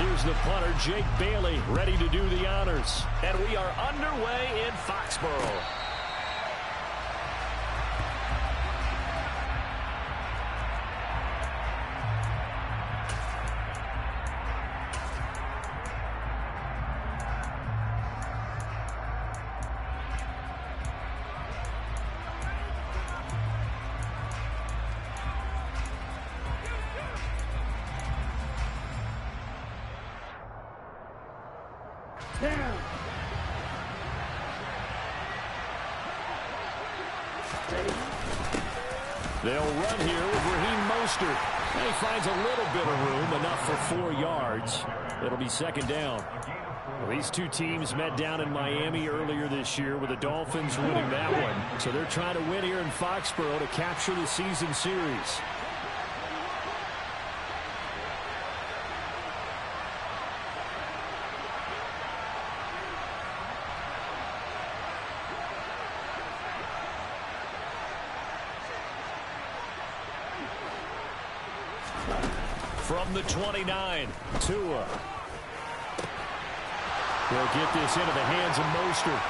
Here's the punter, Jake Bailey, ready to do the honors. And we are underway in Foxborough. They'll run here with Raheem Mostert. And he finds a little bit of room, enough for 4 yards. It'll be second down. Well, these two teams met down in Miami earlier this year with the Dolphins winning that one. So they're trying to win here in Foxborough to capture the season series. From the 29, Tua. They'll get this into the hands of Mostert.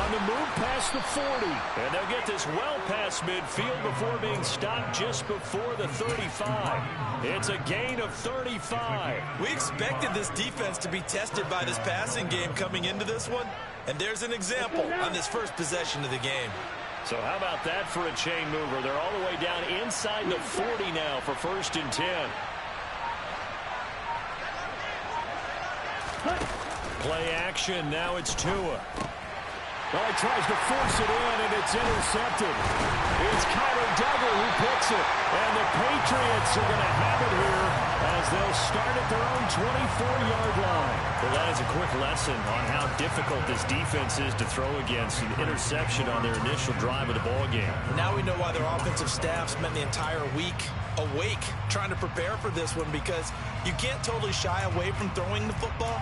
On the move past the 40. And they'll get this well past midfield before being stopped just before the 35. It's a gain of 35. We expected this defense to be tested by this passing game coming into this one. And there's an example on this first possession of the game. So how about that for a chain mover? They're all the way down inside the 40 now for 1st and 10. Play action. Now it's Tua. Well, he tries to force it in, and it's intercepted. It's Kyler Duggar who picks it. And the Patriots are going to have it here as they'll start at their own 24-yard line. Well, that is a quick lesson on how difficult this defense is to throw against. An interception on their initial drive of the ballgame. Now we know why their offensive staff spent the entire week awake trying to prepare for this one, because you can't totally shy away from throwing the football.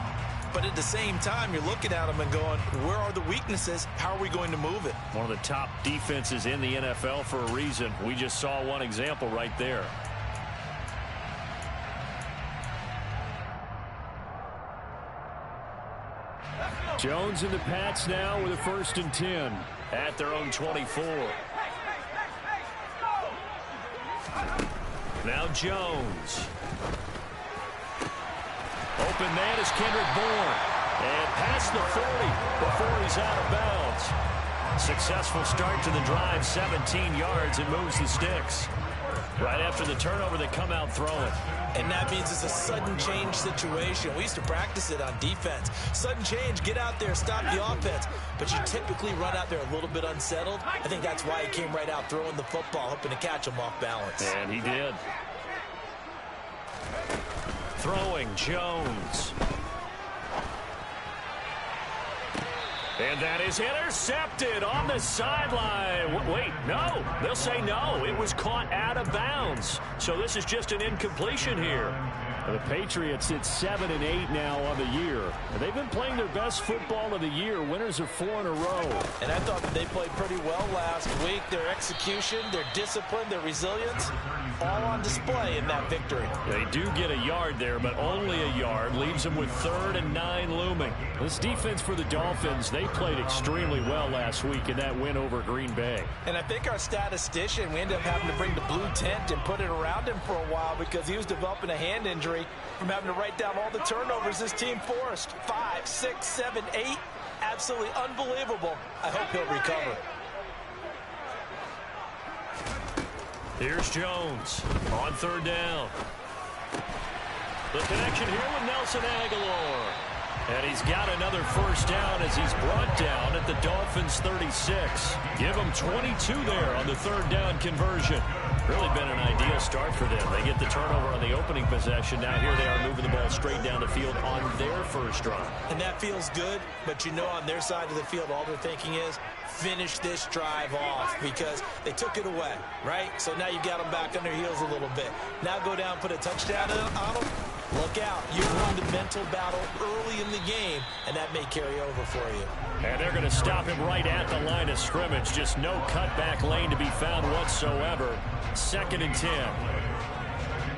But at the same time, you're looking at them and going, where are the weaknesses? How are we going to move it? One of the top defenses in the NFL for a reason. We just saw one example right there. Jones and the Pats now with a 1st and 10 at their own 24. Now Jones. Open man is Kendrick Bourne. And past the 40 before he's out of bounds. Successful start to the drive, 17 yards, and moves the sticks. Right after the turnover, they come out throwing. And that means it's a sudden change situation. We used to practice it on defense. Sudden change, get out there, stop the offense. But you typically run out there a little bit unsettled. I think that's why he came right out throwing the football, hoping to catch him off balance. And he did. Throwing, Jones. And that is intercepted on the sideline. Wait, no. They'll say no. It was caught out of bounds. So this is just an incompletion here. The Patriots sit 7-8 now on the year. They've been playing their best football of the year. Winners of 4 in a row. And I thought that they played pretty well last week. Their execution, their discipline, their resilience, all on display in that victory. They do get a yard there, but only a yard. Leaves them with 3rd and 9 looming. This defense for the Dolphins, they played extremely well last week in that win over Green Bay. And I think our statistician, we ended up having to bring the blue tent and put it around him for a while because he was developing a hand injury from having to write down all the turnovers this team forced. 5, 6, 7, 8. Absolutely unbelievable. I hope he'll recover. Here's Jones on 3rd down. The connection here with Nelson Aguilar. And he's got another 1st down as he's brought down at the Dolphins' 36. Give them 22 there on the 3rd down conversion. Really been an ideal start for them. They get the turnover on the opening possession. Now here they are moving the ball straight down the field on their 1st drive. And that feels good, but you know on their side of the field all they're thinking is finish this drive off because they took it away, right? So now you've got them back on their heels a little bit. Now go down, put a touchdown on them. Look out. You won the mental battle early in the game, and that may carry over for you. And they're going to stop him right at the line of scrimmage. Just no cutback lane to be found whatsoever. 2nd and 10.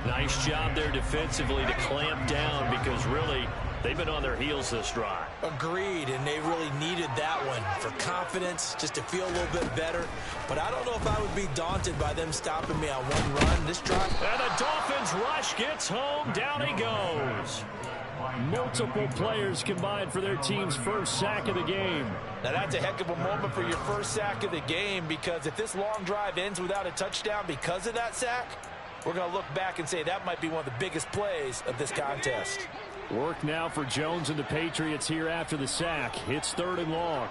Nice job there defensively to clamp down because really they've been on their heels this drive. Agreed, and they really needed that one for confidence, just to feel a little bit better. But I don't know if I would be daunted by them stopping me on one run this drive. And the Dolphins rush gets home. Down he goes. Multiple players combined for their team's first sack of the game. Now that's a heck of a moment for your first sack of the game, because if this long drive ends without a touchdown because of that sack, we're going to look back and say that might be one of the biggest plays of this contest. Work now for Jones and the Patriots here after the sack. It's 3rd and long.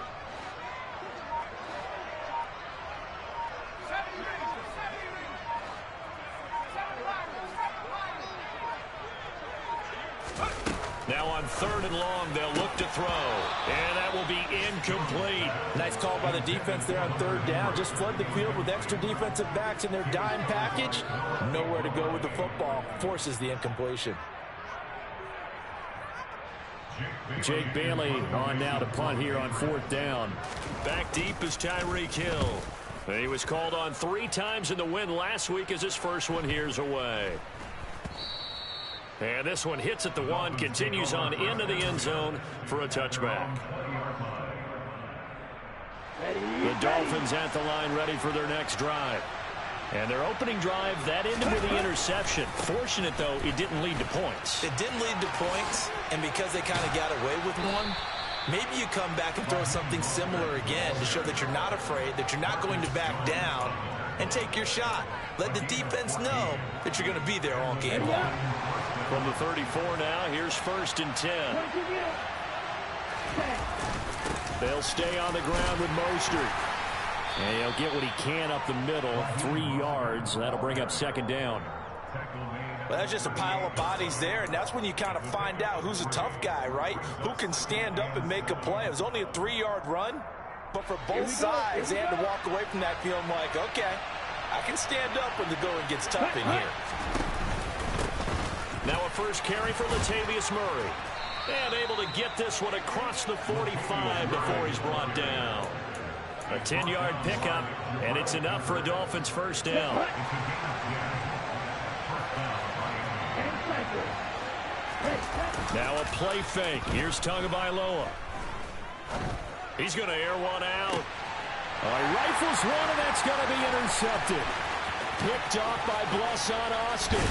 Now on 3rd and long, they'll look to throw. And that will be incomplete. Nice call by the defense there on 3rd down. Just flood the field with extra defensive backs in their dime package. Nowhere to go with the football. Forces the incompletion. Jake Bailey on now to punt here on 4th down. Back deep is Tyreek Hill. He was called on 3 times in the win last week as his first one here's away. And this one hits at the 1, continues on into the end zone for a touchback. The Dolphins at the line ready for their next drive. And their opening drive, that ended with the interception. Fortunate, though, it didn't lead to points. It didn't lead to points, and because they kind of got away with one, maybe you come back and throw something similar again to show that you're not afraid, that you're not going to back down, and take your shot. Let the defense know that you're going to be there all game long. From the 34 now, here's 1st and 10. They'll stay on the ground with Mostert. And he'll get what he can up the middle, 3 yards. That'll bring up 2nd down. Well, that's just a pile of bodies there, and that's when you kind of find out who's a tough guy, right? Who can stand up and make a play. It was only a 3-yard run, but for both sides, they had to walk away from that feeling like, okay, I can stand up when the going gets tough in here. Now a first carry for Latavius Murray. And able to get this one across the 45 before he's brought down. A 10-yard pickup, and it's enough for a Dolphins first down. Now a play fake. Here's Tagovailoa. He's going to air one out. He rifles one, and that's going to be intercepted. Picked off by Blesson Austin.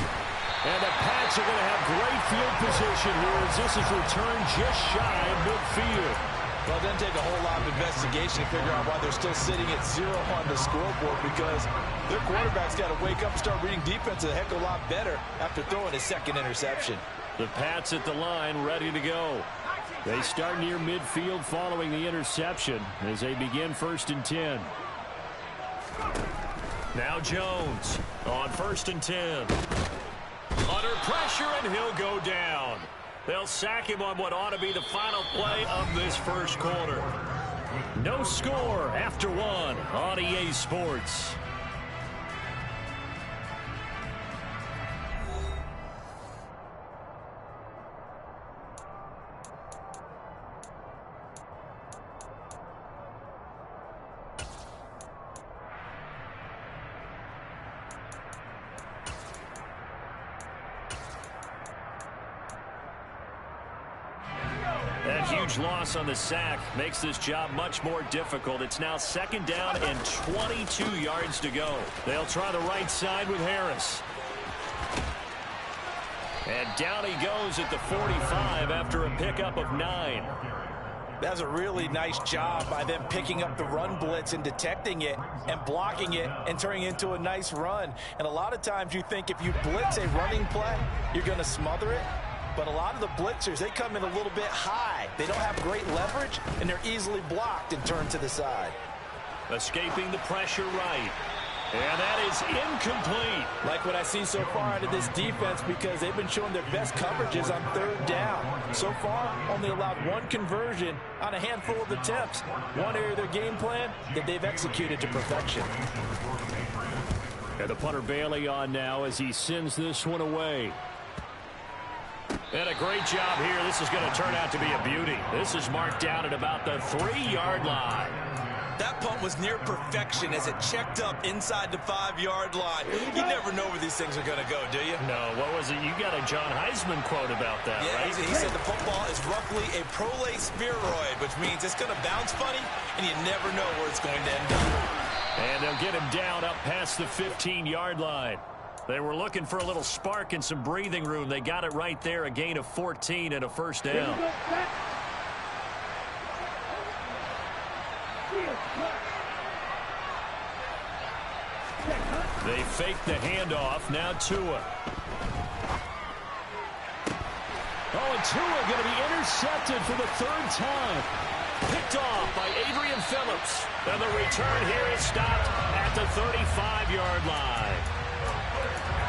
And the Pats are going to have great field position here as this is returned just shy of midfield. Well, it doesn't take a whole lot of investigation to figure out why they're still sitting at 0 on the scoreboard, because their quarterback's got to wake up and start reading defense a heck of a lot better after throwing his 2nd interception. The Pats at the line ready to go. They start near midfield following the interception as they begin 1st and 10. Now Jones on 1st and 10. Under pressure, and he'll go down. They'll sack him on what ought to be the final play of this first quarter. No score after 1 on EA Sports. That huge loss on the sack makes this job much more difficult. It's now 2nd down and 22 yards to go. They'll try the right side with Harris. And down he goes at the 45 after a pickup of 9. That's a really nice job by them picking up the run blitz and detecting it and blocking it and turning it into a nice run. And a lot of times you think if you blitz a running play, you're going to smother it. But a lot of the blitzers, they come in a little bit high. They don't have great leverage, and they're easily blocked and turned to the side. Escaping the pressure right. And that is incomplete. Like what I see so far out of this defense, because they've been showing their best coverages on 3rd down. So far, only allowed 1 conversion on a handful of attempts. One area of their game plan that they've executed to perfection. And the punter Bailey on now as he sends this one away. And a great job here. This is going to turn out to be a beauty. This is marked down at about the 3-yard line. That punt was near perfection as it checked up inside the 5-yard line. You never know where these things are going to go, do you? No, what was it? You got a John Heisman quote about that, yeah, right? He said the football is roughly a prolate spheroid, which means it's going to bounce funny, and you never know where it's going to end up. And they'll get him down up past the 15-yard line. They were looking for a little spark and some breathing room. They got it right there, a gain of 14 and a first down. They fake the handoff. Now Tua. Oh, and Tua going to be intercepted for the third time. Picked off by Adrian Phillips. And the return here is stopped at the 35-yard line.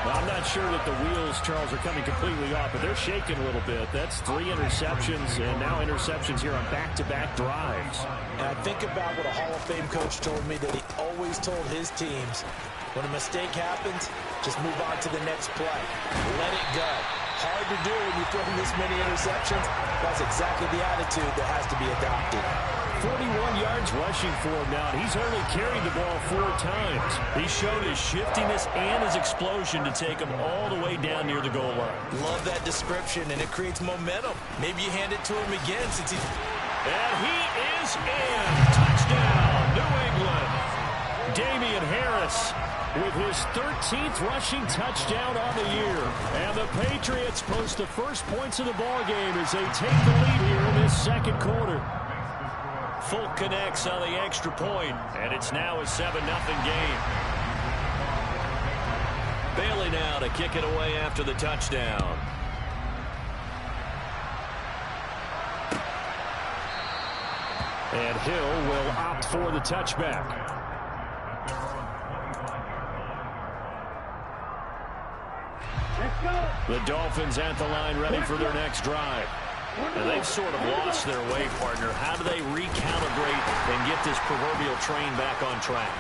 Well, I'm not sure that the wheels, Charles, are coming completely off, but they're shaking a little bit. That's 3 interceptions, and now interceptions here on back-to-back drives. And I think about what a Hall of Fame coach told me, that he always told his teams, when a mistake happens, just move on to the next play. Let it go. Hard to do when you throw this many interceptions. That's exactly the attitude that has to be adopted. 41 yards rushing for him now. He's only carried the ball 4 times. He showed his shiftiness and his explosion to take him all the way down near the goal line. Love that description, and it creates momentum. Maybe you hand it to him again since he's... And he is in. Touchdown, New England. Damian Harris with his 13th rushing touchdown on the year. And the Patriots post the first points of the ball game as they take the lead here in this second quarter. Folk connects on the extra point, and it's now a 7-0 game. Bailey now to kick it away after the touchdown. And Hill will opt for the touchback. The Dolphins at the line, ready for their next drive. And they've sort of lost their way, partner. How do they recalibrate and get this proverbial train back on track?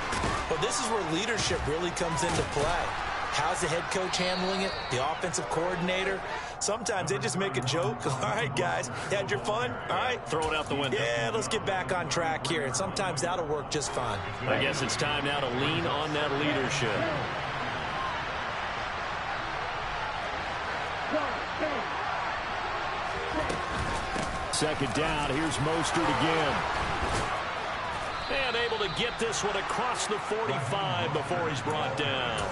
Well, this is where leadership really comes into play. How's the head coach handling it? The offensive coordinator? Sometimes they just make a joke. All right, guys, you had your fun? All right. Throw it out the window. Yeah, let's get back on track here. And sometimes that'll work just fine. I guess it's time now to lean on that leadership. Second down, here's Mostert again. And able to get this one across the 45 before he's brought down.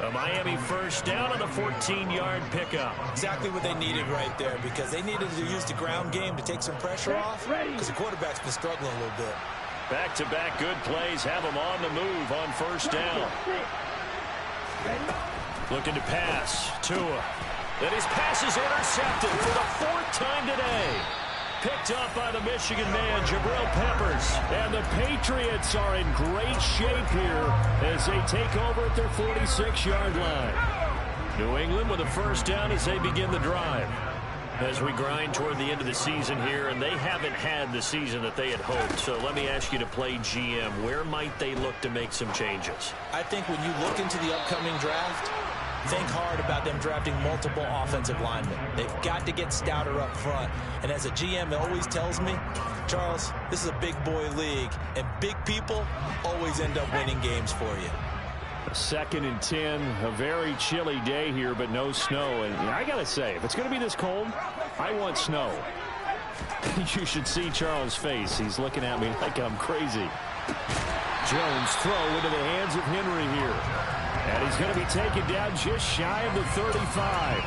A Miami first down on the 14-yard pickup. Exactly what they needed right there, because they needed to use the ground game to take some pressure off, because the quarterback's been struggling a little bit. Back-to-back good plays have him on the move on first down. Looking to pass. Tua. And his pass is intercepted for the 4th time today. Picked up by the Michigan man, Jabril Peppers. And the Patriots are in great shape here as they take over at their 46-yard line. New England with a first down as they begin the drive. As we grind toward the end of the season here, and they haven't had the season that they had hoped. So let me ask you to play GM. Where might they look to make some changes? I think when you look into the upcoming draft, think hard about them drafting multiple offensive linemen. They've got to get stouter up front. And as a GM always tells me, Charles, this is a big boy league, and big people always end up winning games for you. 2nd and 10, a very chilly day here, but no snow. And I got to say, if it's going to be this cold, I want snow. You should see Charles' face. He's looking at me like I'm crazy. Jones throw into the hands of Henry here. And he's going to be taken down just shy of the 35.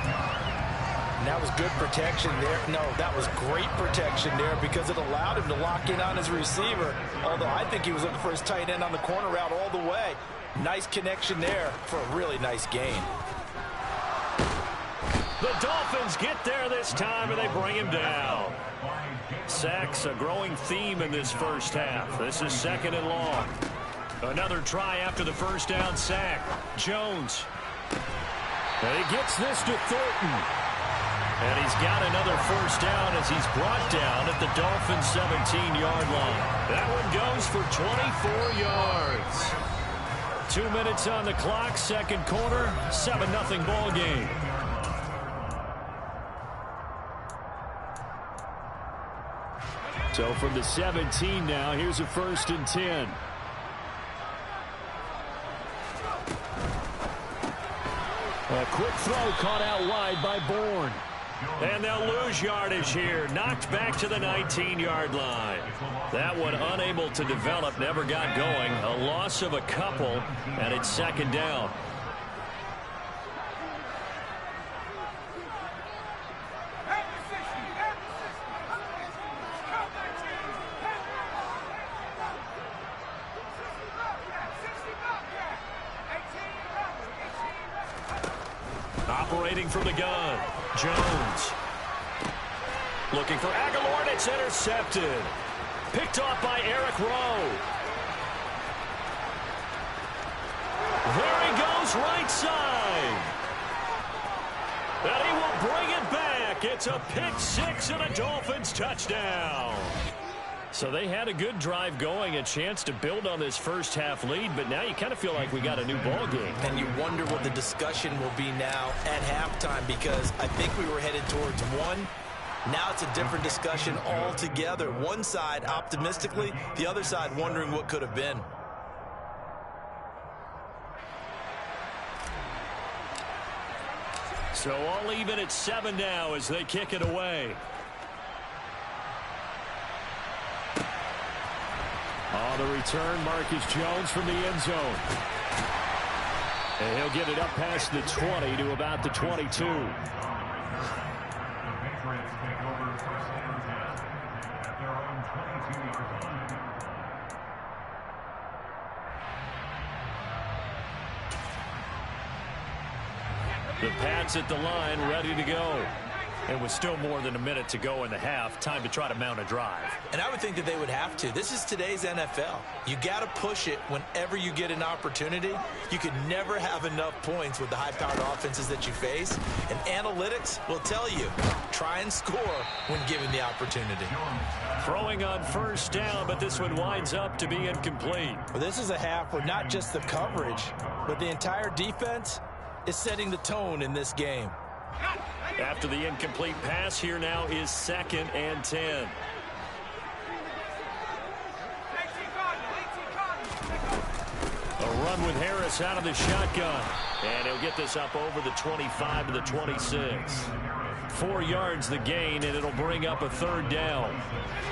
And that was good protection there. No, that was great protection there because it allowed him to lock in on his receiver. Although I think he was looking for his tight end on the corner route all the way. Nice connection there for a really nice gain. The Dolphins get there this time, and they bring him down. Sacks, a growing theme in this first half. This is 2nd and long. Another try after the first down sack. Jones. And he gets this to Thornton. And he's got another first down as he's brought down at the Dolphins' 17-yard line. That one goes for 24 yards. 2 minutes on the clock, second quarter, 7-0 ball game. So from the 17 now, here's a 1st and 10. A quick throw caught out wide by Bourne. And they'll lose yardage here. Knocked back to the 19-yard line. That one unable to develop, never got going. A loss of a couple, and it's 2nd down. Operating from the gun, Jones. Looking for Aguilar, and it's intercepted. Picked off by Eric Rowe. There he goes, right side. And he will bring it back. It's a pick six and a Dolphins touchdown. So they had a good drive going, a chance to build on this first half lead, but now you kind of feel like we got a new ball game. And you wonder what the discussion will be now at halftime, because I think we were headed towards one. Now it's a different discussion altogether. One side optimistically, the other side wondering what could have been. So all even at 7 now as they kick it away. On the return, Marcus Jones from the end zone. And he'll get it up past the 20 to about the 22. The Pats at the line, ready to go. And with still more than a minute to go in the half, time to try to mount a drive. And I would think that they would have to. This is today's NFL. You got to push it whenever you get an opportunity. You could never have enough points with the high-powered offenses that you face. And analytics will tell you, try and score when given the opportunity. Throwing on 1st down, but this one winds up to be incomplete. Well, this is a half where not just the coverage, but the entire defense is setting the tone in this game. After the incomplete pass, here now is 2nd and 10. A run with Harris out of the shotgun. And he'll get this up over the 25 to the 26. 4 yards the gain, and it'll bring up a 3rd down.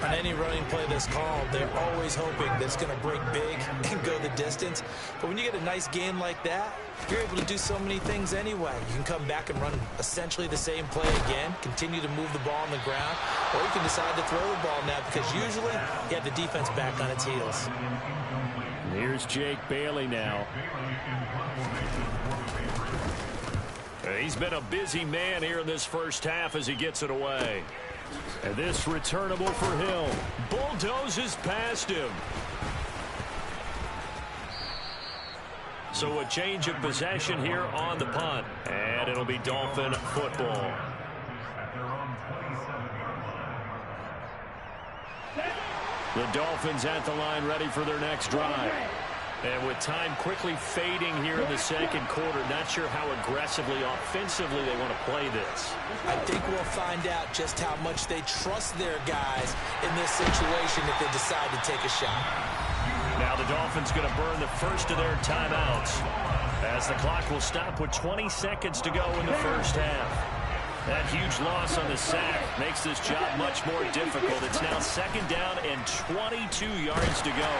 On any running play that's called, they're always hoping that it's going to break big and go the distance. But when you get a nice game like that, you're able to do so many things anyway. You can come back and run essentially the same play again, continue to move the ball on the ground, or you can decide to throw the ball now because usually you have the defense back on its heels. Here's Jake Bailey now. He's been a busy man here in this first half as he gets it away. And this returnable for Hill. Bulldozes past him. So a change of possession here on the punt. And it'll be Dolphin football. The Dolphins at the line ready for their next drive. And with time quickly fading here in the 2nd quarter, not sure how aggressively, offensively they want to play this. I think we'll find out just how much they trust their guys in this situation if they decide to take a shot. Now the Dolphins going to burn the first of their timeouts as the clock will stop with 20 seconds to go in the first half. That huge loss on the sack makes this job much more difficult. It's now 2nd down and 22 yards to go.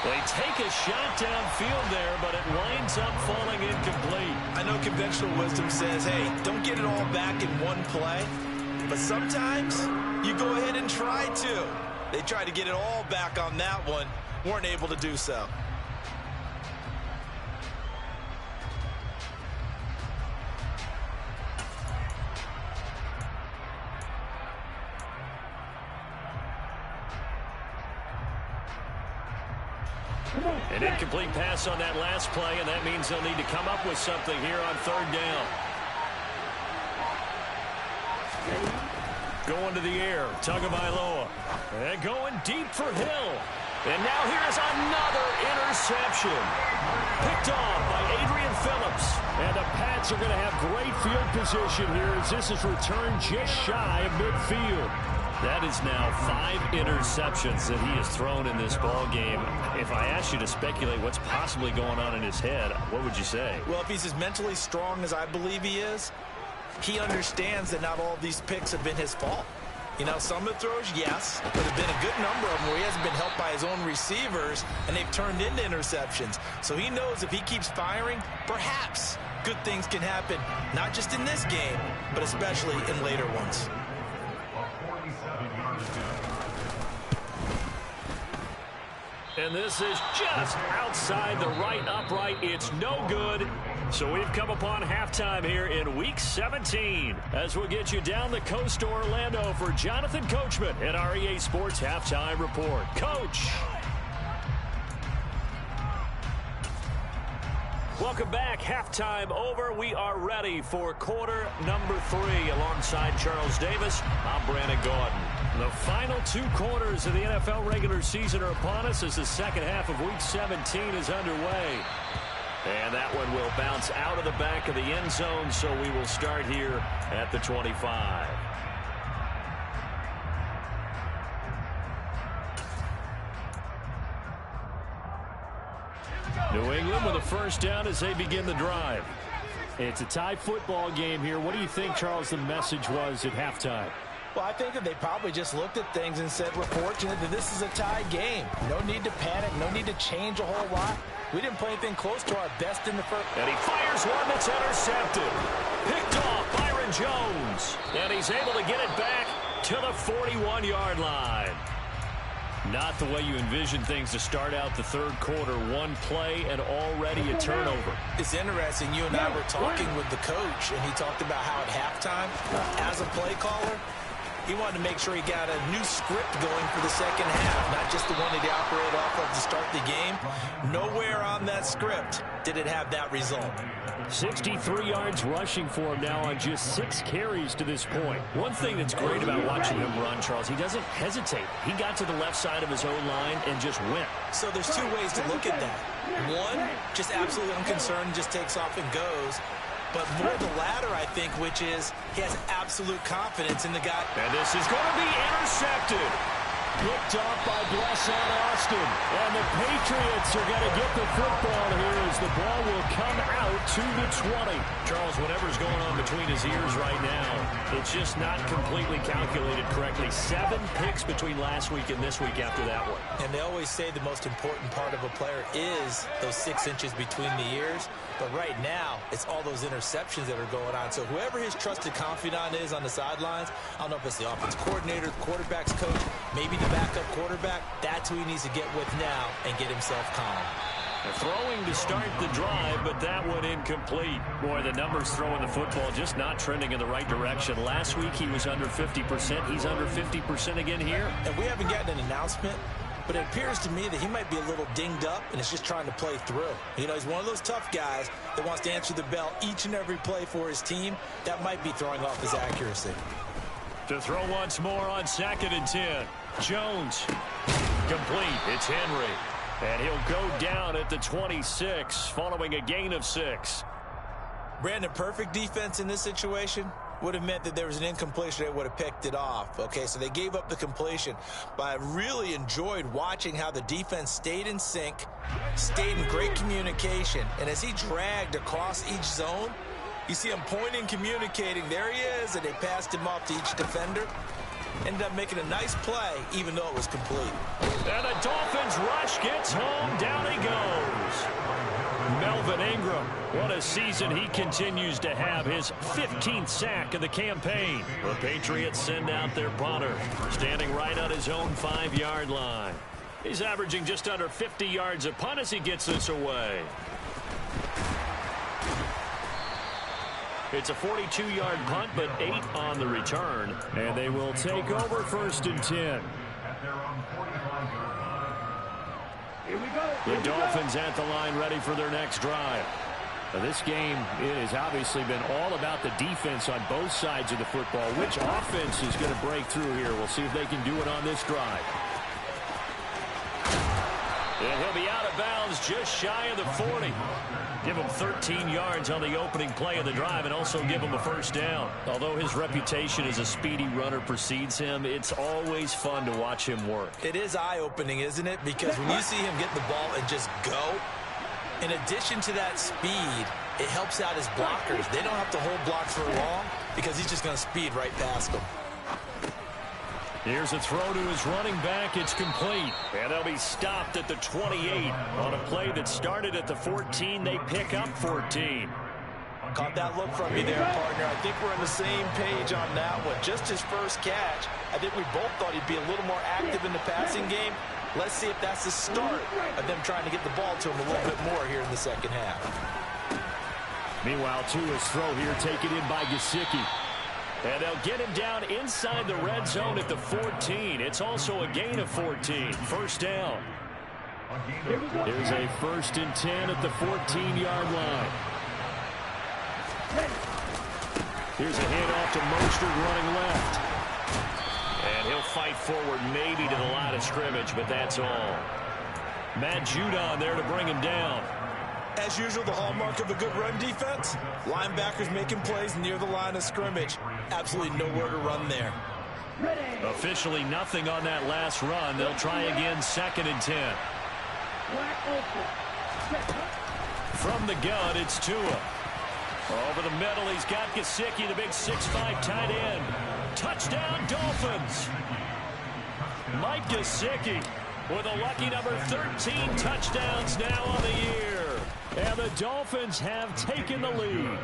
They take a shot downfield there, but it winds up falling incomplete. I know conventional wisdom says, hey, don't get it all back in one play. But sometimes you go ahead and try to. They tried to get it all back on that one, weren't able to do so. An incomplete pass on that last play, and that means they'll need to come up with something here on 3rd down. Going to the air, Tagovailoa. And going deep for Hill. And now here's another interception. Picked off by Adrian Phillips. And the Pats are going to have great field position here as this is returned just shy of midfield. That is now 5 interceptions that he has thrown in this ball game. If I asked you to speculate what's possibly going on in his head, what would you say? Well, if he's as mentally strong as I believe he is, he understands that not all of these picks have been his fault. You know, some of the throws, yes, but there have been a good number of them where he hasn't been helped by his own receivers, and they've turned into interceptions. So he knows if he keeps firing, perhaps good things can happen, not just in this game, but especially in later ones. And this is just outside the right upright. It's no good. So we've come upon halftime here in Week 17 as we'll get you down the coast to Orlando for Jonathan Coachman at our EA Sports Halftime Report. Coach. Welcome back. Halftime over. We are ready for quarter number 3 alongside Charles Davis. I'm Brandon Gordon. The final 2 quarters of the NFL regular season are upon us as the second half of Week 17 is underway. And that one will bounce out of the back of the end zone, so we will start here at the 25. New England with a first down as they begin the drive. It's a tie football game here. What do you think, Charles, the message was at halftime? Well, I think that they probably just looked at things and said, we're fortunate that this is a tie game. No need to panic. No need to change a whole lot. We didn't play anything close to our best in the first. And he fires one that's intercepted. Picked off Byron Jones. And he's able to get it back to the 41-yard line. Not the way you envision things to start out the third quarter. One play and already a turnover. It's interesting. You and I were talking with the coach, and he talked about how at halftime, as a play caller, he wanted to make sure he got a new script going for the second half, not just the one that he operated off of to start the game. Nowhere on that script did it have that result. 63 yards rushing for him now on just 6 carries to this point. One thing that's great about watching him run, Charles, he doesn't hesitate. He got to the left side of his own line and just went. So there's 2 ways to look at that. One, just absolutely unconcerned, just takes off and goes. But more the latter, I think, which is he has absolute confidence in the guy. And this is going to be intercepted. Picked off by Blesson Austin. And the Patriots are going to get the football here as the ball will come out to the 20. Charles, whatever's going on between his ears right now, it's just not completely calculated correctly. 7 picks between last week and this week after that one. And they always say the most important part of a player is those 6 inches between the ears. But right now, it's all those interceptions that are going on. So whoever his trusted confidant is on the sidelines, I don't know if it's the offense coordinator, the quarterback's coach, maybe the backup quarterback, that's who he needs to get with now and get himself calm. Throwing to start the drive, but that one incomplete. Boy, the numbers throwing the football just not trending in the right direction. Last week he was under 50%. He's under 50% again here. And we haven't gotten an announcement, but it appears to me that he might be a little dinged up and is just trying to play through. You know, he's one of those tough guys that wants to answer the bell each and every play for his team. That might be throwing off his accuracy. To throw once more on 2nd and 10. Jones. Complete. It's Henry. And he'll go down at the 26 following a gain of 6. Brandon, perfect defense in this situation would have meant that there was an incompletion. They would have picked it off. Okay, so they gave up the completion. But I really enjoyed watching how the defense stayed in sync, stayed in great communication. And as he dragged across each zone, you see him pointing, communicating. There he is, and they passed him off to each defender. Ended up making a nice play, even though it was complete. And the Dolphins rush gets home. Down he goes. Melvin Ingram, what a season he continues to have. His 15th sack of the campaign. The Patriots send out their punter, standing right on his own 5-yard line. He's averaging just under 50 yards a punt as he gets this away. It's a 42-yard punt, but 8 on the return. And they will take over 1st and 10. The Dolphins at the line ready for their next drive. Now, this game has obviously been all about the defense on both sides of the football. Which offense is going to break through here? We'll see if they can do it on this drive. And he'll be out of bounds just shy of the 40. Give him 13 yards on the opening play of the drive and also give him a first down. Although his reputation as a speedy runner precedes him, it's always fun to watch him work. It is eye-opening, isn't it? Because when you see him get the ball and just go, in addition to that speed, it helps out his blockers. They don't have to hold blocks for long because he's just going to speed right past them. Here's a throw to his running back. It's complete. And they'll be stopped at the 28 on a play that started at the 14. They pick up 14. Caught that look from you there, partner. I think we're on the same page on that one. Just his first catch. I think we both thought he'd be a little more active in the passing game. Let's see if that's the start of them trying to get the ball to him a little bit more here in the second half. Meanwhile, Tua's throw here taken in by Gesicki. And they'll get him down inside the red zone at the 14. It's also a gain of 14. First down. Here's a 1st and 10 at the 14-yard line. Here's a handoff to Mostert running left. And he'll fight forward maybe to the line of scrimmage, but that's all. Matt Judon there to bring him down. As usual, the hallmark of a good run defense, linebackers making plays near the line of scrimmage. Absolutely nowhere to run there. Officially nothing on that last run. They'll try again, 2nd and 10. From the gun, it's Tua. Over the middle, he's got Gesicki, the big 6'5" tight end. Touchdown, Dolphins. Mike Gesicki with a lucky number 13 touchdowns now on the year. And the Dolphins have taken the lead.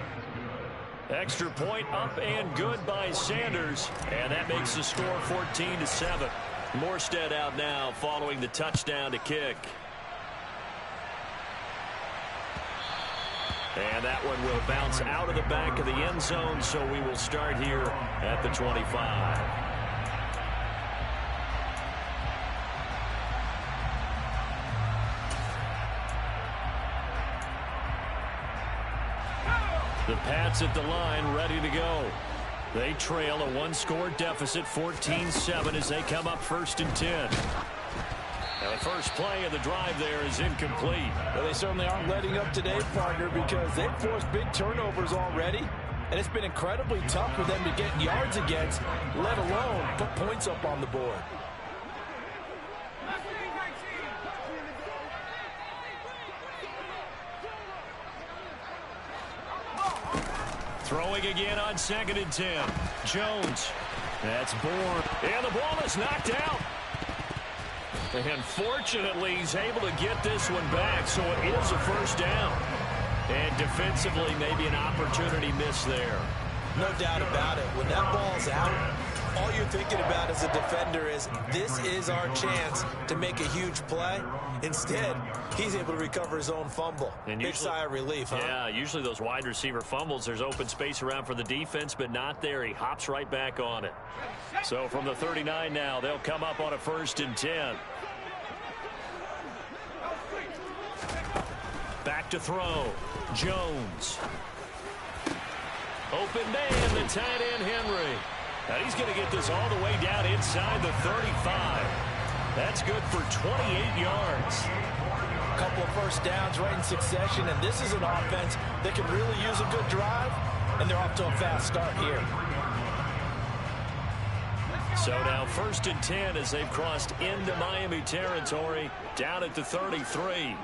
Extra point up and good by Sanders. And that makes the score 14-7. Morstead out now following the touchdown to kick. And that one will bounce out of the back of the end zone, so we will start here at the 25. The Pats at the line, ready to go. They trail a 1-score deficit, 14-7, as they come up 1st and 10. Now the first play of the drive there is incomplete. Well, they certainly aren't letting up today, partner, because they've forced big turnovers already. And it's been incredibly tough for them to get yards against, let alone put points up on the board. Throwing again on 2nd and 10. Jones. That's Bourne. And the ball is knocked out. And fortunately, he's able to get this one back, so it is a first down. And defensively, maybe an opportunity missed there. No doubt about it. When that ball's out, all you're thinking about as a defender is, this is our chance to make a huge play. Instead, he's able to recover his own fumble. And big sigh of relief, huh? Yeah, usually those wide receiver fumbles, there's open space around for the defense, but not there. He hops right back on it. So from the 39 now, they'll come up on a 1st and 10. Back to throw. Jones. Open man, the tight end Henry. And he's going to get this all the way down inside the 35. That's good for 28 yards. A couple of first downs right in succession, and this is an offense that can really use a good drive, and they're off to a fast start here. So now 1st and 10 as they've crossed into Miami territory, down at the 33.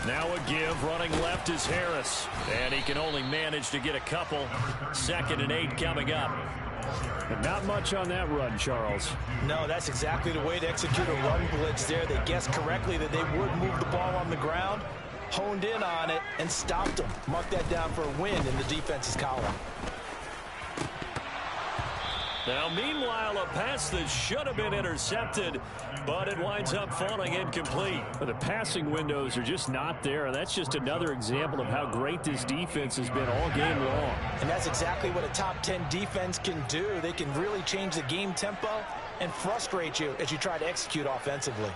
Now a give, running left is Harris. And he can only manage to get a couple. 2nd and 8 coming up. And not much on that run, Charles. No, that's exactly the way to execute a run blitz there. They guessed correctly that they would move the ball on the ground, honed in on it, and stopped them. Mark that down for a win in the defense's column. Now, meanwhile, a pass that should have been intercepted, but it winds up falling incomplete. The passing windows are just not there, and that's just another example of how great this defense has been all game long. And that's exactly what a top 10 defense can do. They can really change the game tempo and frustrate you as you try to execute offensively.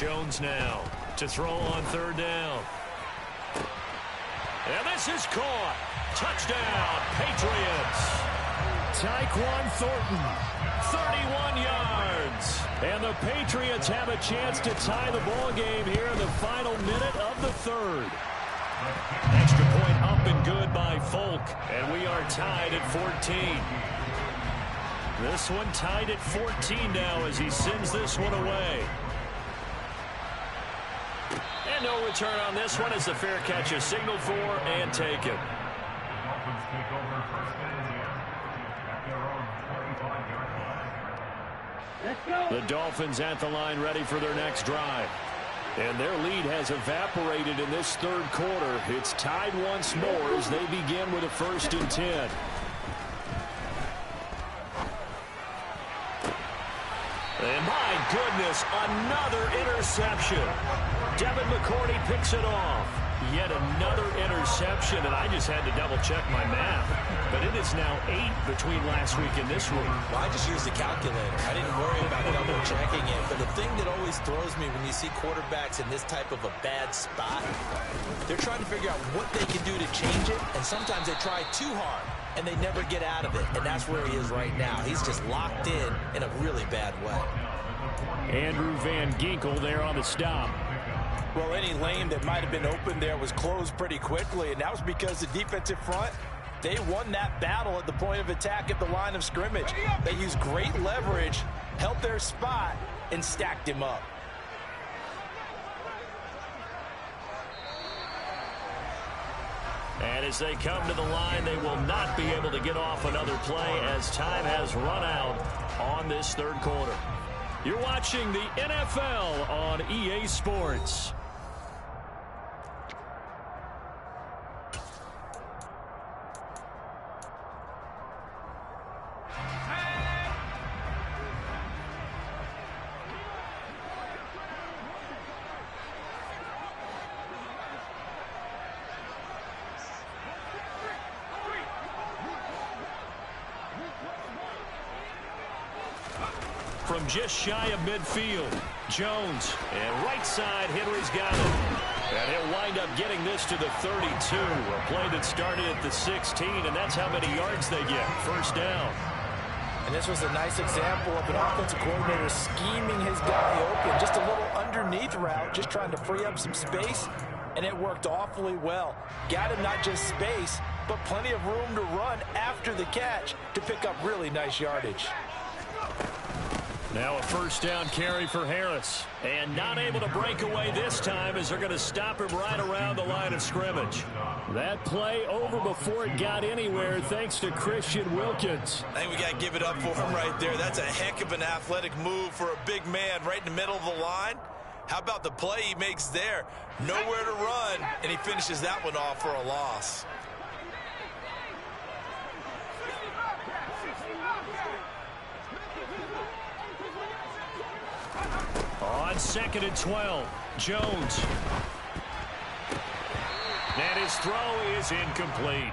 Jones now to throw on third down. And this is caught. Touchdown, Patriots. Tyquan Thornton, 31 yards. And the Patriots have a chance to tie the ball game here in the final minute of the third. Extra point up and good by Folk. And we are tied at 14. This one tied at 14 now as he sends this one away. And no return on this one as the fair catch is signaled for and taken. The Dolphins at the line ready for their next drive. And their lead has evaporated in this third quarter. It's tied once more as they begin with a 1st and 10. And my goodness, another interception. Devin McCourty picks it off. Yet another interception, and I just had to double-check my math. But it is now 8 between last week and this week. Well, I just used the calculator. I didn't worry about double-checking it. But the thing that always throws me when you see quarterbacks in this type of a bad spot, they're trying to figure out what they can do to change it, and sometimes they try too hard, and they never get out of it. And that's where he is right now. He's just locked in a really bad way. Andrew Van Ginkel there on the stop. Well, any lane that might have been open there was closed pretty quickly, and that was because the defensive front, they won that battle at the point of attack at the line of scrimmage. They used great leverage, held their spot, and stacked him up. And as they come to the line, they will not be able to get off another play as time has run out on this third quarter. You're watching the NFL on EA Sports. From just shy of midfield, Jones, and right side, Henry's got it. And he'll wind up getting this to the 32, a play that started at the 16, and that's how many yards they get. 1st down. And this was a nice example of an offensive coordinator scheming his guy open. Just a little underneath route, just trying to free up some space, and it worked awfully well. Got him not just space, but plenty of room to run after the catch to pick up really nice yardage. Now a 1st down carry for Harris. And not able to break away this time as they're going to stop him right around the line of scrimmage. That play over before it got anywhere thanks to Christian Wilkins. I think we got to give it up for him right there. That's a heck of an athletic move for a big man right in the middle of the line. How about the play he makes there? Nowhere to run, and he finishes that one off for a loss. On 2nd and 12, Jones. And his throw is incomplete.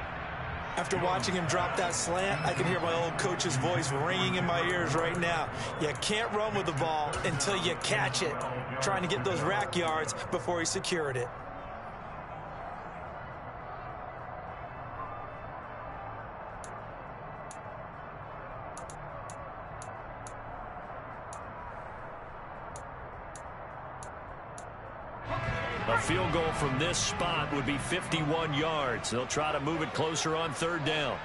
After watching him drop that slant, I can hear my old coach's voice ringing in my ears right now. You can't run with the ball until you catch it. Trying to get those rack yards before he secured it. A field goal from this spot would be 51 yards. They'll try to move it closer on 3rd down.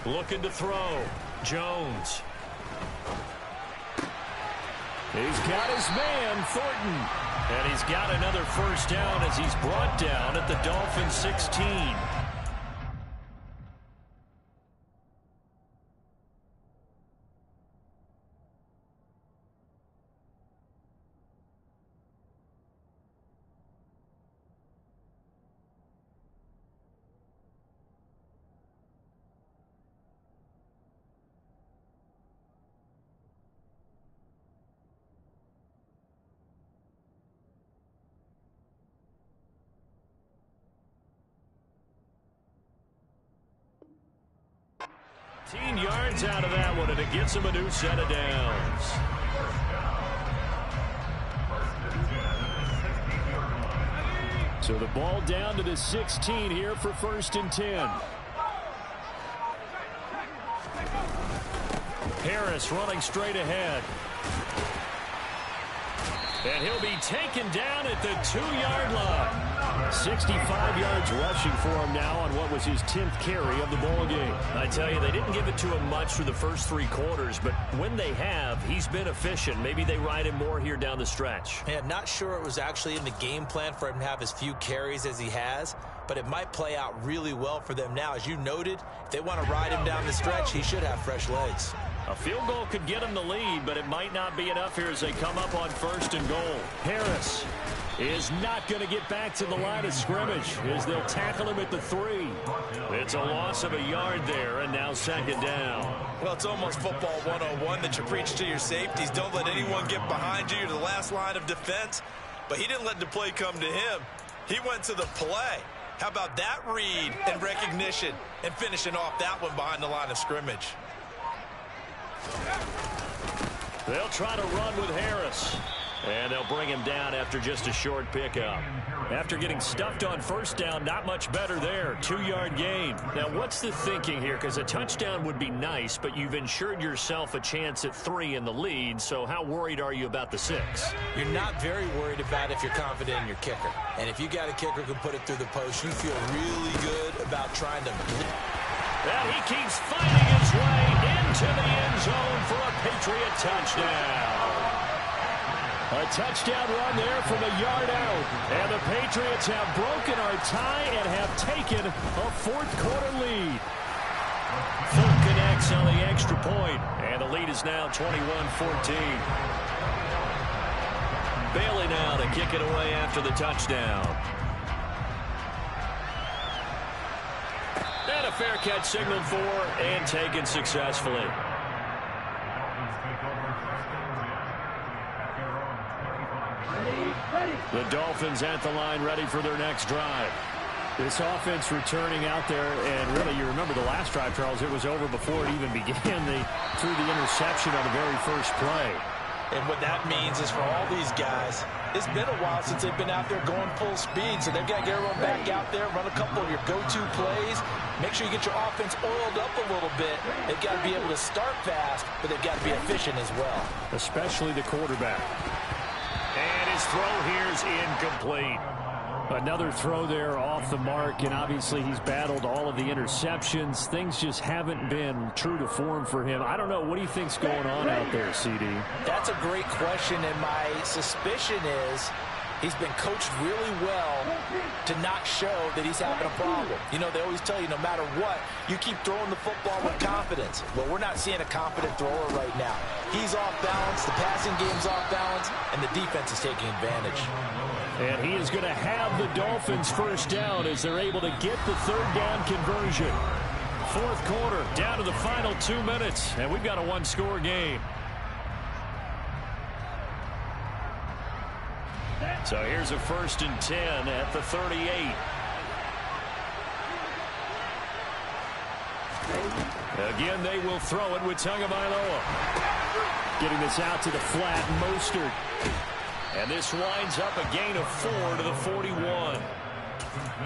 Looking to throw. Jones. He's got his man, Thornton. And he's got another 1st down as he's brought down at the Dolphins 16. 15 yards out of that one, and it gets him a new set of downs. So the ball down to the 16 here for 1st and 10. Harris running straight ahead. And he'll be taken down at the 2-yard line. 65 yards rushing for him now on what was his 10th carry of the ball game. I tell you, they didn't give it to him much for the first 3 quarters, but when they have, he's been efficient. Maybe they ride him more here down the stretch. Yeah, not sure it was actually in the game plan for him to have as few carries as he has, but it might play out really well for them now. As you noted, if they want to ride him down the stretch, he should have fresh legs. A field goal could get him the lead, but it might not be enough here as they come up on 1st and goal. Harris is not going to get back to the line of scrimmage as they'll tackle him at the 3. It's a loss of a yard there, and now 2nd down. Well, it's almost football 101 that you preach to your safeties. Don't let anyone get behind you. You're the last line of defense. But he didn't let the play come to him. He went to the play. How about that read and recognition and finishing off that one behind the line of scrimmage? They'll try to run with Harris. And they'll bring him down after just a short pickup. After getting stuffed on 1st down, not much better there. 2-yard gain. Now, what's the thinking here? Because a touchdown would be nice, but you've ensured yourself a chance at 3 in the lead. So how worried are you about the 6? You're not very worried about if you're confident in your kicker. And if you got a kicker who can put it through the post, you feel really good about trying to... And he keeps fighting his way into the end zone for a Patriot touchdown. A touchdown run there from a yard out. And the Patriots have broken our tie and have taken a 4th-quarter lead. Fulton connects on the extra point, and the lead is now 21-14. Bailey now to kick it away after the touchdown. And a fair catch signaled for and taken successfully. The Dolphins at the line, ready for their next drive. This offense returning out there, and really, you remember the last drive, Charles, it was over before it even began. They threw the interception on the very first play. And what that means is for all these guys, it's been a while since they've been out there going full speed, so they've got to get everyone back out there, run a couple of your go-to plays, make sure you get your offense oiled up a little bit. They've got to be able to start fast, but they've got to be efficient as well. Especially the quarterback. And his throw here is incomplete. Another throw there off the mark, and obviously he's battled all of the interceptions. Things just haven't been true to form for him. I don't know. What do you think's going on out there, CD? That's a great question, and my suspicion is he's been coached really well to not show that he's having a problem. You know, they always tell you no matter what, you keep throwing the football with confidence. Well, we're not seeing a confident thrower right now. He's off balance, the passing game's off balance, and the defense is taking advantage. And he is going to have the Dolphins 1st down as they're able to get the 3rd down conversion. 4th quarter, down to the final 2 minutes, and we've got a 1-score game. So here's a 1st and 10 at the 38. Again, they will throw it with Tagovailoa. Getting this out to the flat, Mostert. And this winds up a gain of 4 to the 41.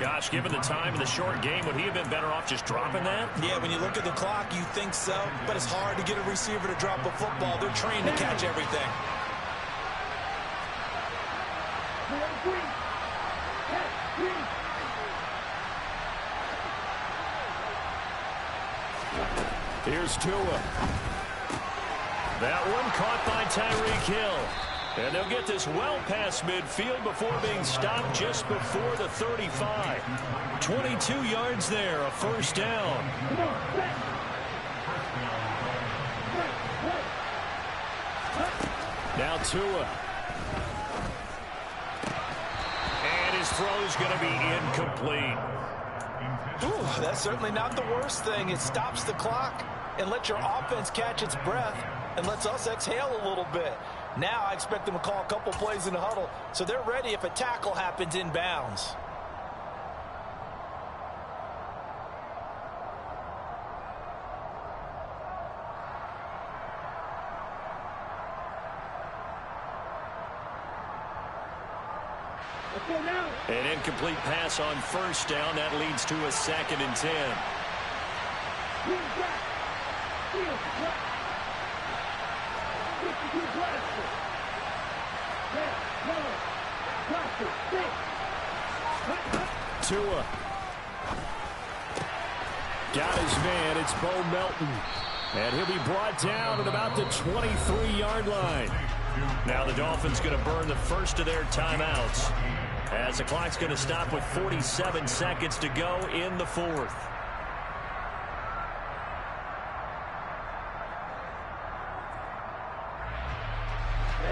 Gosh, given the time in the short game, would he have been better off just dropping that? Yeah, when you look at the clock, you think so, but it's hard to get a receiver to drop a football. They're trained to catch everything. Here's Tua. That one caught by Tyreek Hill. And they'll get this well past midfield before being stopped just before the 35. 22 yards there, a 1st down. Now Tua. And his throw's going to be incomplete. Ooh, that's certainly not the worst thing. It stops the clock and lets your offense catch its breath and lets us exhale a little bit. Now I expect them to call a couple plays in the huddle, so they're ready if a tackle happens in bounds. An incomplete pass on first down. That leads to a 2nd and 10. Tua. Got his man. It's Bo Melton. And he'll be brought down at about the 23-yard line. Now the Dolphins going to burn the first of their timeouts, as the clock's going to stop with 47 seconds to go in the 4th.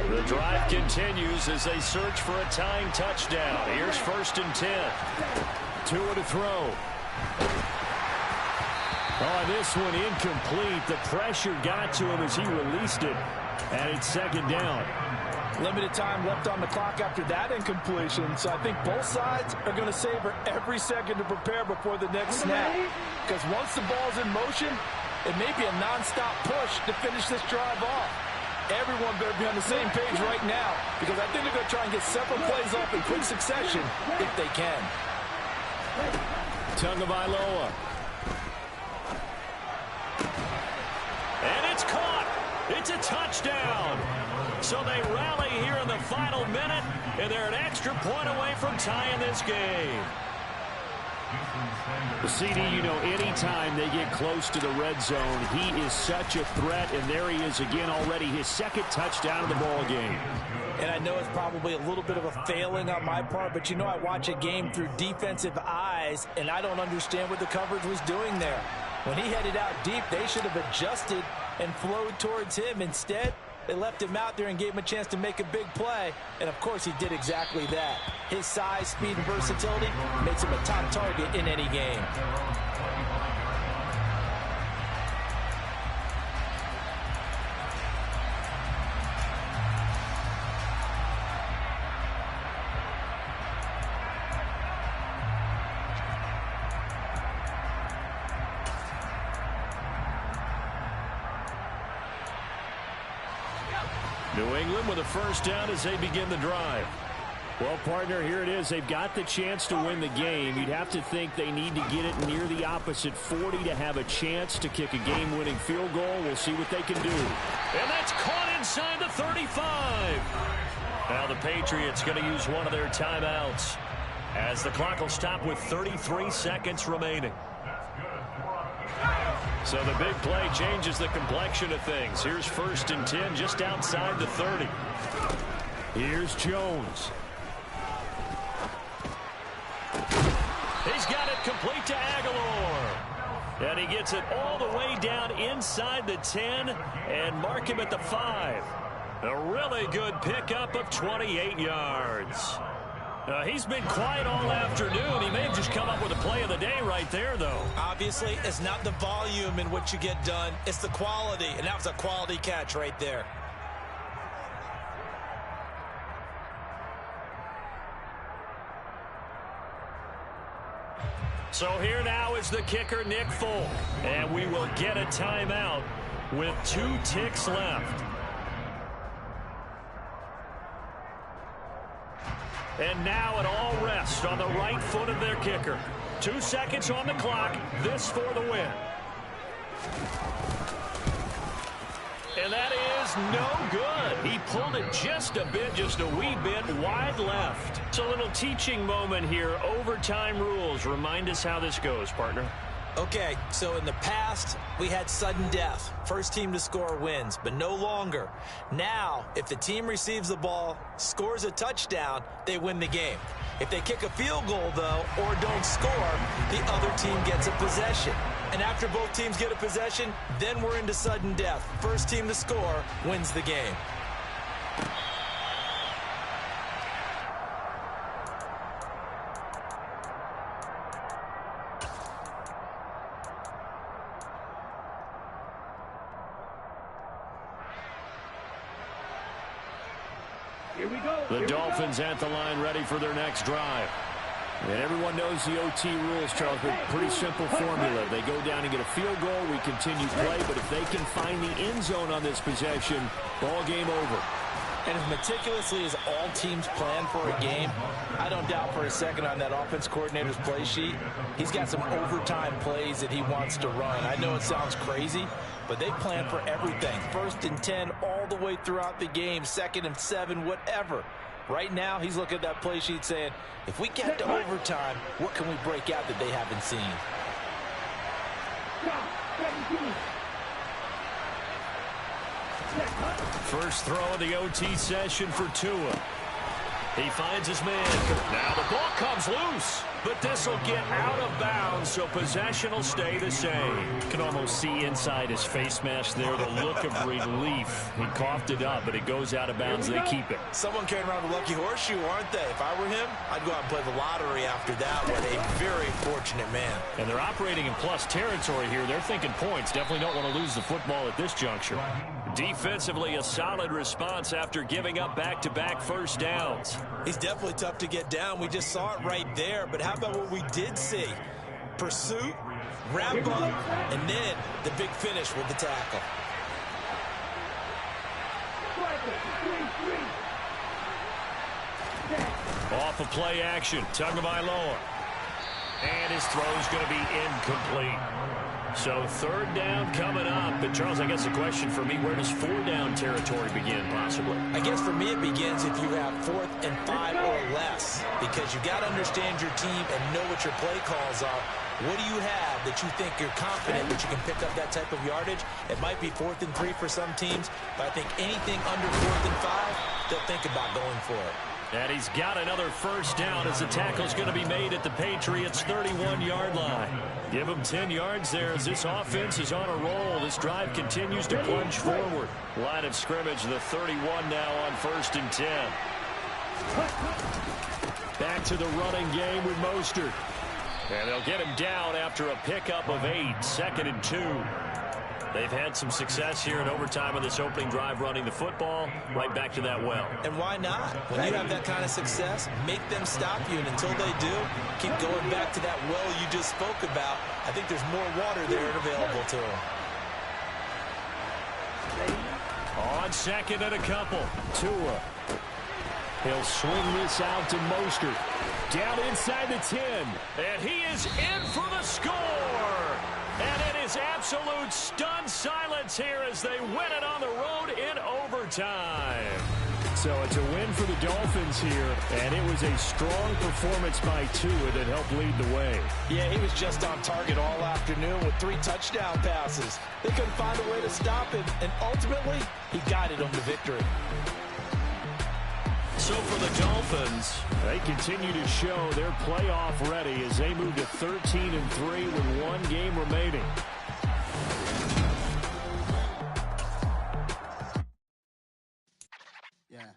The drive continues as they search for a tying touchdown. Here's 1st and 10. Tua to throw. Oh, this one incomplete. The pressure got to him as he released it, and it's 2nd down. Limited time left on the clock after that incompletion, so I think both sides are going to savor every second to prepare before the next snap. Because once the ball's in motion, it may be a nonstop push to finish this drive off. Everyone better be on the same page right now, because I think they're going to try and get several plays off in quick succession if they can. Tagovailoa. And it's caught. It's a touchdown. So they rally here in the final minute, and they're an extra point away from tying this game. CD, you know, anytime they get close to the red zone, he is such a threat, and there he is again already, his 2nd touchdown of the ball game. And I know it's probably a little bit of a failing on my part, but you know I watch a game through defensive eyes, and I don't understand what the coverage was doing there. When he headed out deep, they should have adjusted and flowed towards him. Instead, they left him out there and gave him a chance to make a big play. And, of course, he did exactly that. His size, speed, and versatility makes him a top target in any game. New England with a 1st down as they begin the drive. Well, partner, here it is. They've got the chance to win the game. You'd have to think they need to get it near the opposite 40 to have a chance to kick a game-winning field goal. We'll see what they can do. And that's caught inside the 35. Now the Patriots going to use one of their timeouts, as the clock will stop with 33 seconds remaining. So the big play changes the complexion of things. Here's 1st and 10 just outside the 30. Here's Jones. He's got it complete to Aguilar. And he gets it all the way down inside the 10 and mark him at the 5. A really good pickup of 28 yards. He's been quiet all afternoon. He may have just come up with a play of the day right there, though. Obviously, it's not the volume in which you get done. It's the quality, and that was a quality catch right there. So here now is the kicker, Nick Folk. And we will get a timeout with 2 ticks left. And now it all rests on the right foot of their kicker. 2 seconds on the clock. This for the win. And that is no good. He pulled it just a bit, just a wee bit wide left. It's a little teaching moment here. Overtime rules. Remind us how this goes, partner. Okay, so in the past, we had sudden death. First team to score wins, but no longer. Now, if the team receives the ball, scores a touchdown, they win the game. If they kick a field goal, though, or don't score, the other team gets a possession. And after both teams get a possession, then we're into sudden death. First team to score wins the game. The Dolphins at the line ready for their next drive. And everyone knows the OT rules, Charles, but pretty simple formula. They go down and get a field goal, we continue play, but if they can find the end zone on this possession, ball game over. And as meticulously as all teams plan for a game, I don't doubt for a second on that offense coordinator's play sheet, he's got some overtime plays that he wants to run. I know it sounds crazy, but they plan for everything. 1st and 10 all the way throughout the game, 2nd and 7, whatever. Right now, he's looking at that play sheet saying, if we get to overtime, what can we break out that they haven't seen? First throw of the OT session for Tua. He finds his man. Now the ball comes loose, but this will get out of bounds, so possession will stay the same. You can almost see inside his face mask there the look of relief. He coughed it up, but it goes out of bounds. They keep it. Someone carrying around a lucky horseshoe, aren't they? If I were him, I'd go out and play the lottery after that one. A very fortunate man. And they're operating in plus territory here. They're thinking points. Definitely don't want to lose the football at this juncture. Defensively, a solid response after giving up back-to-back first downs. He's definitely tough to get down. We just saw it right there. But how about what we did see? Pursuit, wrap up, and then the big finish with the tackle. Off of play action, Tagovailoa. And his throw's going to be incomplete. So 3rd down coming up. But, Charles, I guess the question for me, where does 4-down territory begin, possibly? I guess for me it begins if you have 4th and 5 or less, because you got to understand your team and know what your play calls are. What do you have that you think you're confident that you can pick up that type of yardage? It might be 4th and 3 for some teams, but I think anything under 4th and 5, they'll think about going for it. And he's got another first down as the tackle's going to be made at the Patriots' 31-yard line. Give him 10 yards there as this offense is on a roll. This drive continues to plunge forward. Line of scrimmage, the 31 now on 1st and 10. Back to the running game with Mostert. And they'll get him down after a pickup of 8, 2nd and 2. They've had some success here in overtime in this opening drive running the football. Right back to that well. And why not? When you have that kind of success, make them stop you. And until they do, keep going back to that well you just spoke about. I think there's more water there and available to them. On 2nd and a couple. Tua. He'll swing this out to Mostert. Down inside the 10. And he is in for the score. And it is absolute stunned silence here as they win it on the road in overtime. So it's a win for the Dolphins here, and it was a strong performance by Tua that helped lead the way. Yeah, he was just on target all afternoon with 3 touchdown passes. They couldn't find a way to stop him, and ultimately, he guided them to victory. So for the Dolphins, they continue to show they're playoff ready as they move to 13-3 with 1 game remaining. Yeah.